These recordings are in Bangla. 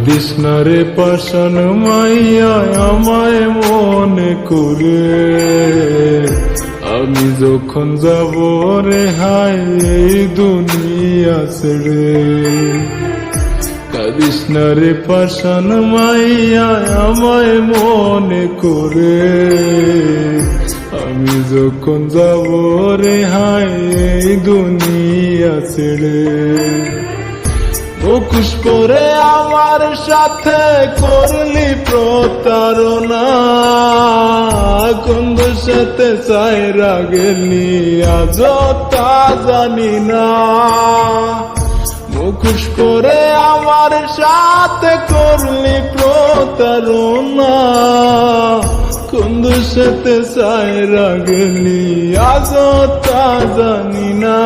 কাঁদিস না রে পাষাণ মাইয়া আমায় মনে করে, আমি যখন যাব রে হায় এই দুনিয়া ছেড়ে। কাঁদিস না রে পাষাণ মাইয়া আমায় মনে করে, আমি যখন যাব রে হায় এই দুনিয়া ছেড়ে। মুখোশ পরে আমার সাথে করলি প্রতারণা, কোন সাথে চাইরা গেলি আজ তা জানি না। মুখোশ পরে আমার সাথে করলি প্রতারণা, কোন সাথে চাইরা গেলি আজ তা জানি না।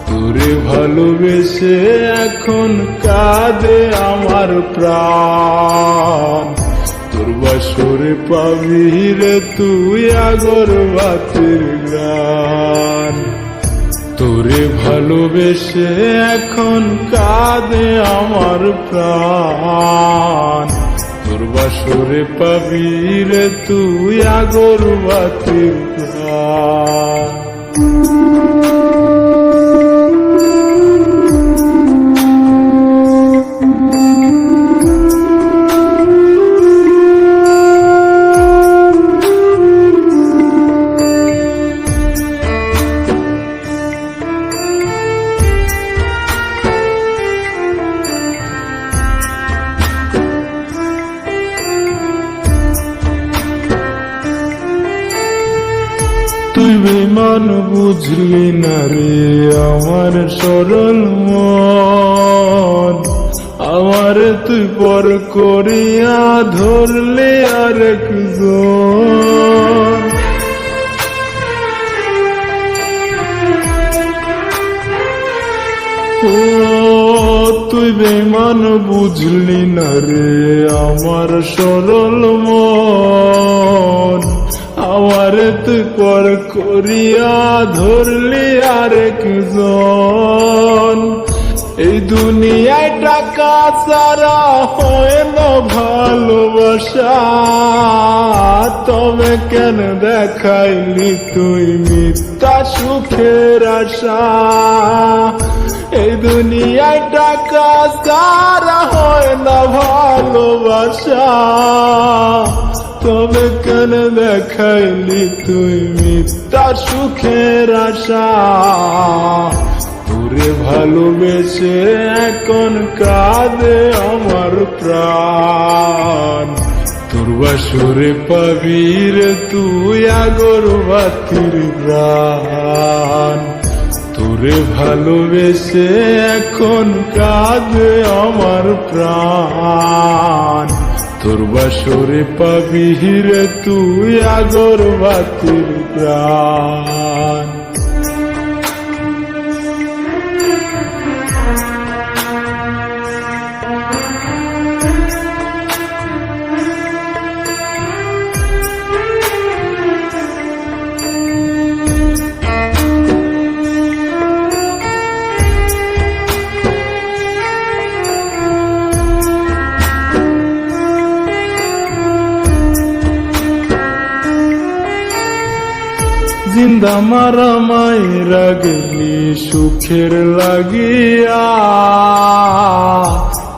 তোরে ভালোবেসে এখন কাঁদে আমার প্রাণ, তোর বাসরে পাবি রে তুই আগরবাতির গান। তোরে ভালোবেসে এখন কাঁদে আমার প্রাণ, তোর বাসরে পাবি রে তুই আগরবাতির গান। তুই বেমান বুঝলি না রে আমার সরল মন, আমার তুই পর করিয়া ধরলে আরেকজন। ও তুই বেমান বুঝলি না রে আমার সরল মন, আমার তুই পর করিয়া ধরলি আরেকজন। এই দুনিয়ায় টাকা ছাড়া হয় না ভালোবাসা, তবে কেন দেখাইলি তুই মিথ্যা সুখের আশা। এই দুনিয়ায় টাকা ছাড়া হয় না ভালোবাসা, তবে কেন দেখাইলি তুই মিথ্যা সুখের আশা। তোরে ভালোবেসে এখন কাঁদে আমার প্রাণ, তোর বাসরে পাবি রে তুই আগরবাতির প্রাণ। তোরে ভালোবেসে এখন কাঁদে আমার প্রাণ, তোর বাসরে পাবি রে তুই আগরবাতির প্রাণ। জিন্দা মারা মাইরা গেলি সুখের লাগিয়া,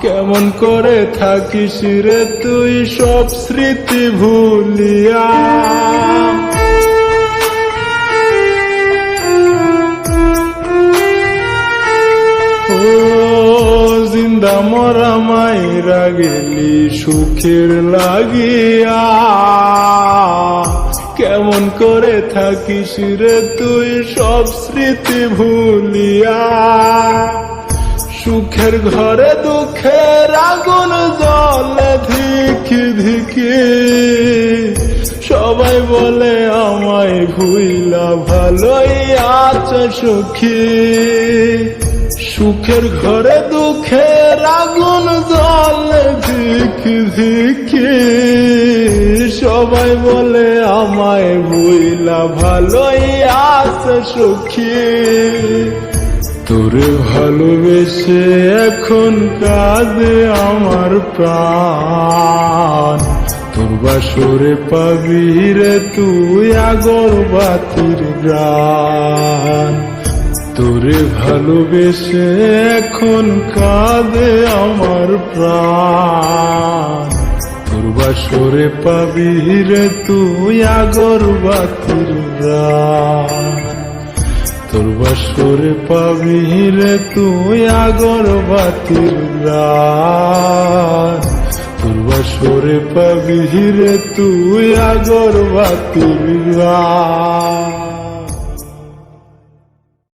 কেমন করে থাকিস রে তুই সব স্মৃতি ভুলিয়া। ও জিন্দা মরা মাইরা গেলি সুখের লাগিয়া, কেমন করে থাকিস রে তুই সব স্মৃতি ভুলিয়া। সুখের ঘরে দুঃখের আগুন জ্বলে ধিকি ধিকি, সবাই বলে আমায় ভুইলা ভালোই আছে সুখী। সুখের ঘরে দুঃখের আগুন জ্বলে ধিকি ধিকি, সবাই বলে আমায় ভুইলা ভালোই আছে সুখী। তোরে ভালোবেসে এখন কাঁদে আমার প্রাণ, তোর বাসরে পাবি রে তুই আগরবাতির গ্রান। তোরে ভালোবেসে এখন কাঁদে আমার প্রাণ, তোর বাসরে পাবি রে তুই আগরবাতির গ্রান। তোর বাসরে পাবি রে তুই আগরবাতির গ্রান, তোর বাসরে পাবি রে তুই আগরবাতির গ্রান।